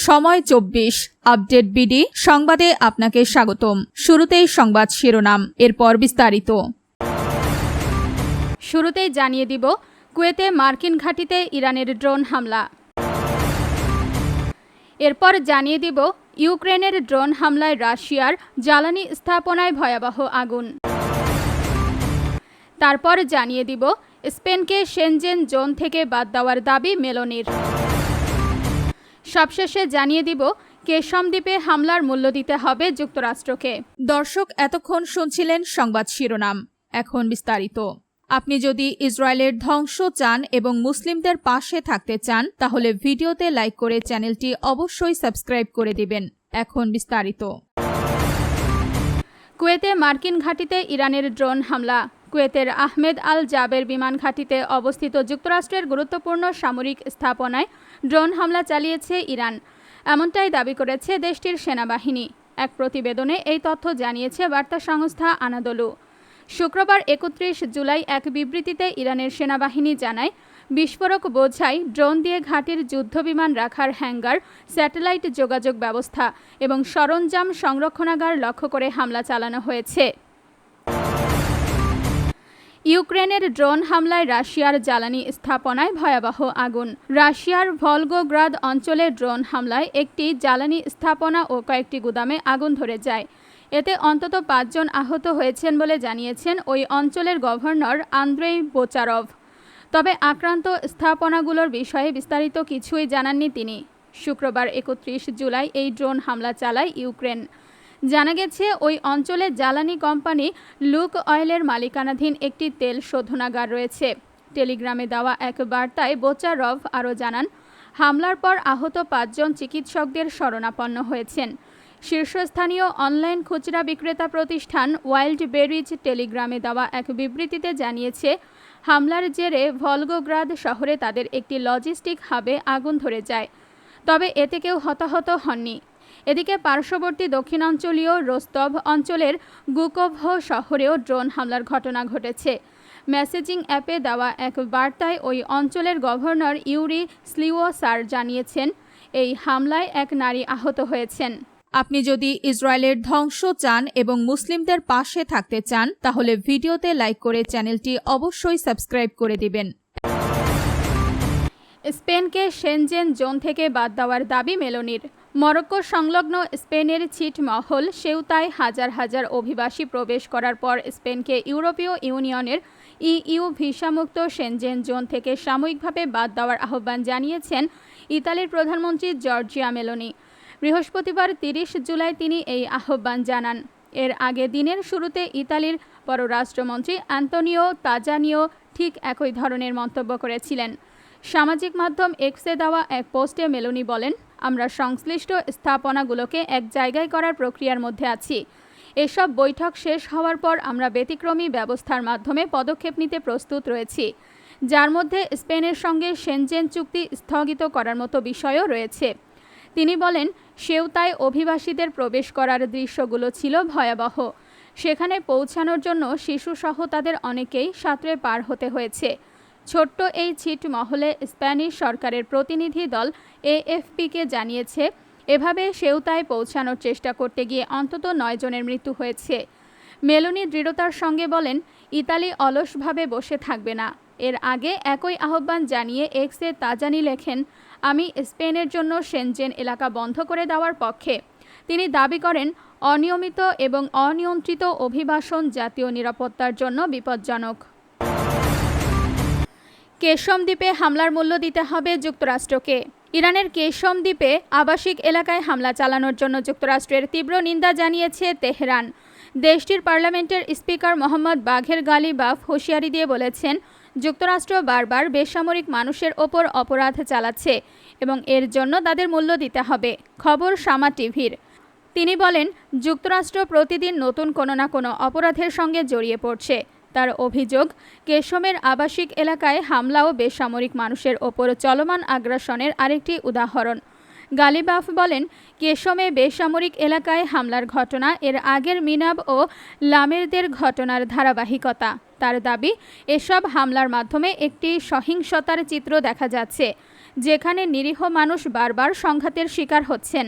সময় 24 update BD সংবাদে আপনাকে স্বাগতম। শুরুতেই সংবাদ শিরোনাম, এরপর বিস্তারিত। শুরুতেই জানিয়ে দিব, কুয়েতে মার্কিন ঘাঁটিতে ইরানের ড্রোন হামলা। এরপর জানিয়ে দিব, ইউক্রেনের ড্রোন হামলায় রাশিয়ার জ্বালানি স্থাপনায় ভয়াবহ আগুন। তারপর জানিয়ে দিব, স্পেনকে শেনজেন জোন থেকে বাদ দেওয়ার দাবি মেলোনির। সবশেষে জানিয়ে দিব, কেশম দ্বীপে হামলার মূল্য দিতে হবে যুক্তরাষ্ট্রকে। দর্শক, এতক্ষণ শুনছিলেন সংবাদ শিরোনাম, এখন বিস্তারিত। আপনি যদি ইসরায়েলের ধ্বংস চান এবং মুসলিমদের পাশে থাকতে চান, তাহলে ভিডিওতে লাইক করে চ্যানেলটি অবশ্যই সাবস্ক্রাইব করে দিবেন। এখন বিস্তারিত। কুয়েতে মার্কিন ঘাঁটিতে ইরানের ড্রোন হামলা। কুয়েতের আহমেদ আল জাবের বিমান ঘাঁটিতে অবস্থিত যুক্তরাষ্ট্রের গুরুত্বপূর্ণ সামরিক স্থাপনায় ড্রোন হামলা চালিয়েছে ইরান, এমনটাই দাবি করেছে দেশটির সেনাবাহিনী। এক প্রতিবেদনে এই তথ্য জানিয়েছে বার্তা সংস্থা আনাদোলু। শুক্রবার 31 জুলাই এক বিবৃতিতে ইরানের সেনাবাহিনী জানায়, বিস্ফোরক বোঝাই ড্রোন দিয়ে ঘাঁটির যুদ্ধবিমান রাখার হ্যাঙ্গার, স্যাটেলাইট যোগাযোগ ব্যবস্থা এবং সরঞ্জাম সংরক্ষণাগার লক্ষ্য করে হামলা চালানো হয়েছে। ইউক্রেনের ড্রোন হামলায় রাশিয়ার জ্বালানি স্থাপনায় ভয়াবহ আগুন। রাশিয়ার ভলগোগ্রাদ অঞ্চলে ড্রোন হামলায় একটি জ্বালানি স্থাপনা ও কয়েকটি গুদামে আগুন ধরে যায়। এতে অন্তত 5 জন আহত হয়েছেন বলে জানিয়েছেন ওই অঞ্চলের গভর্নর আন্দ্রেই বোচারভ। তবে আক্রান্ত স্থাপনাগুলোর বিষয়ে বিস্তারিত কিছুই জানাননি তিনি। শুক্রবার 31 জুলাই এই ড্রোন হামলা চালায় ইউক্রেন। জানা গেছে, ওই অঞ্চলে জ্বালানি কোম্পানি লুক অয়েলের মালিকানাধীন একটি তেল শোধনাগার রয়েছে। টেলিগ্রামে দেওয়া এক বার্তায় বোচারভ আরও জানান, হামলার পর আহত 5 জন চিকিৎসকদের শরণাপন্ন হয়েছেন। শীর্ষস্থানীয় অনলাইন খুচরা বিক্রেতা প্রতিষ্ঠান ওয়াইল্ড বেরিজ টেলিগ্রামে দেওয়া এক বিবৃতিতে জানিয়েছে, হামলার জেরে ভলগোগ্রাদ শহরে তাদের একটি লজিস্টিক হাবে আগুন ধরে যায়। তবে এতে কেউ হতাহত হননি। এদিকে পার্শ্ববর্তী দক্ষিণাঞ্চলীয় রোস্তভ অঞ্চলের গুকোভ শহরেও ড্রোন হামলার ঘটনা ঘটেছে। মেসেজিং অ্যাপে দেওয়া এক বার্তায় ওই অঞ্চলের গভর্নর ইউরি স্লিওসার জানিয়েছেন, এই হামলায় এক নারী আহত হয়েছেন। আপনি যদি ইসরায়েলের ধ্বংস চান এবং মুসলিমদের পাশে থাকতে চান, তাহলে ভিডিওতে লাইক করে চ্যানেলটি অবশ্যই সাবস্ক্রাইব করে দিবেন। স্পেনকে শেনজেন জোন থেকে বাদ দেওয়ার দাবি মেলোনির। মরক্কো সংলগ্ন স্পেনের ছিটমহল সেউতায় হাজার হাজার অভিবাসী প্রবেশ করার পর স্পেনকে ইউরোপীয় ইউনিয়নের ইইউ ভিসামুক্ত শেনজেন জোন থেকে সাময়িকভাবে বাদ দেওয়ার আহ্বান জানিয়েছেন ইতালির প্রধানমন্ত্রী জর্জিয়া মেলোনি। বৃহস্পতিবার 30 জুলাই তিনি এই আহ্বান জানান। এর আগে দিনের শুরুতে ইতালির পররাষ্ট্রমন্ত্রী অ্যান্তোনিও তাজানিও ঠিক একই ধরনের মন্তব্য করেছিলেন। সামাজিক মাধ্যম এক্সে দেওয়া এক পোস্টে মেলোনি বলেন, আমরা সংশ্লিষ্ট স্থাপনাগুলোকে এক জায়গায় করার প্রক্রিয়ার মধ্যে আছি। এসব বৈঠক শেষ হওয়ার পর আমরা ব্যতিক্রমী ব্যবস্থার মাধ্যমে পদক্ষেপ নিতে প্রস্তুত রয়েছি, যার মধ্যে স্পেনের সঙ্গে শেনজেন চুক্তি স্থগিত করার মতো বিষয়ও রয়েছে। তিনি বলেন, সেউতায় অভিবাসীদের প্রবেশ করার দৃশ্যগুলো ছিল ভয়াবহ। সেখানে পৌঁছানোর জন্য শিশুসহ তাদের অনেকেই সাঁতরে পার হতে হয়েছে। ছোট্ট এই ছিটমহলে স্প্যানিশ সরকারের প্রতিনিধি দল এএফপিকে জানিয়েছে, এভাবে সেউতায় পৌঁছানোর চেষ্টা করতে গিয়ে অন্তত 9 জনের মৃত্যু হয়েছে। মেলোনি দৃঢ়তার সঙ্গে বলেন, ইতালি অলসভাবে বসে থাকবে না। এর আগে একই আহ্বান জানিয়ে এক্সে তাজানি লেখেন, আমি স্পেনের জন্য শেনজেন এলাকা বন্ধ করে দেওয়ার পক্ষে। তিনি দাবি করেন, অনিয়মিত এবং অনিয়ন্ত্রিত অভিবাসন জাতীয় নিরাপত্তার জন্য বিপজ্জনক। কেশম দ্বীপে হামলার মূল্য দিতে হবে যুক্তরাষ্ট্রকে। ইরানের কেশম দ্বীপে আবাসিক এলাকায় হামলা চালানোর জন্য যুক্তরাষ্ট্রের তীব্র নিন্দা জানিয়েছে তেহরান। দেশটির পার্লামেন্টের স্পিকার মোহাম্মদ বাঘের গালিবাফ হুঁশিয়ারি দিয়ে বলেছেন, যুক্তরাষ্ট্র বারবার বেসামরিক মানুষের ওপর অপরাধ চালাচ্ছে এবং এর জন্য তাদের মূল্য দিতে হবে। খবর শামা টিভির। তিনি বলেন, যুক্তরাষ্ট্র প্রতিদিন নতুন কোনো না কোনো অপরাধের সঙ্গে জড়িয়ে পড়ছে। তার অভিযোগ, কেশমের আবাসিক এলাকায় হামলাও বেসামরিক মানুষের ওপর চলমান আগ্রাসনের আরেকটি উদাহরণ। গালিবাফ বলেন, কেশমে বেসামরিক এলাকায় হামলার ঘটনা এর আগের মিনাব ও লামেরদের ঘটনার ধারাবাহিকতা। তার দাবি, এসব হামলার মাধ্যমে একটি সহিংসতার চিত্র দেখা যাচ্ছে। যেখানে নিরীহ মানুষ বারবার সংঘাতের শিকার হচ্ছেন।